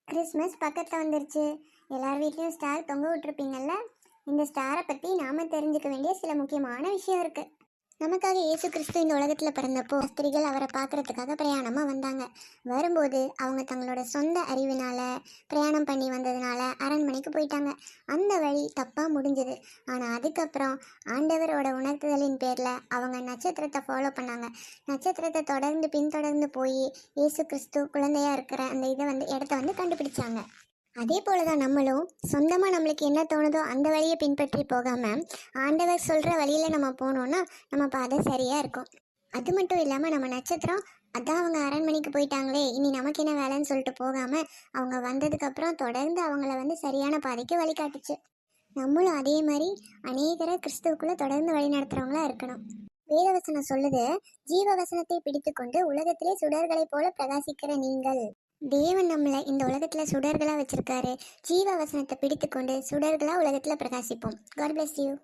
Christmas பக்கத்தில் வந்துருச்சு. எல்லார் வீட்லேயும் ஸ்டார் தொங்க விட்டுருப்பீங்கல்ல. இந்த ஸ்டாரை பற்றி நாம் தெரிஞ்சுக்க வேண்டிய சில முக்கியமான விஷயம் இருக்குது. நமக்காக இயேசு கிறிஸ்து இந்த உலகத்தில் பிறந்தப்போ ஸ்திரிகள் அவரை பார்க்கறதுக்காக பிரயாணமாக வந்தாங்க. வரும்போது அவங்க தங்களோட சொந்த அறிவினால் பிரயாணம் பண்ணி வந்ததுனால அரண்மனைக்கு போயிட்டாங்க. அந்த வழி தப்பாக முடிஞ்சது. ஆனால் அதுக்கப்புறம் ஆண்டவரோட உணர்த்துதலின் பேரில் அவங்க நட்சத்திரத்தை ஃபாலோ பண்ணாங்க. நட்சத்திரத்தை தொடர்ந்து பின்தொடர்ந்து போய் இயேசு கிறிஸ்து குழந்தையாக இருக்கிற அந்த இடத்த கண்டுபிடிச்சாங்க. அதே போல தான் நம்மளும் சொந்தமாக நம்மளுக்கு என்ன தோணுதோ அந்த வழியை பின்பற்றி போகாமல் ஆண்டவர் சொல்கிற வழியில் நம்ம போனோன்னா நம்ம பாதை சரியாக இருக்கும். அது மட்டும் இல்லாமல் நம்ம நட்சத்திரம் அதான் அவங்க அரண்மனைக்கு போயிட்டாங்களே இனி நமக்கு என்ன வேலைன்னு சொல்லிட்டு போகாமல் அவங்க வந்ததுக்கப்புறம் தொடர்ந்து அவங்கள சரியான பாதைக்கு வழிகாட்டுச்சு. நம்மளும் அதே மாதிரி அநேகரை கிறிஸ்துவுக்குள்ளே தொடர்ந்து வழி நடத்துகிறவங்களா இருக்கணும். வேதவசனம் சொல்லுது, ஜீவ வசனத்தை பிடித்து கொண்டு உலகத்திலே சுடர்களைப் போல பிரகாசிக்கிற நீங்கள். தேவன் நம்மளை இந்த உலகத்துல சுடர்களா வச்சிருக்காரு. ஜீவ வசனத்தை பிடித்து கொண்டு சுடர்களா உலகத்துல பிரகாசிப்போம். God bless you.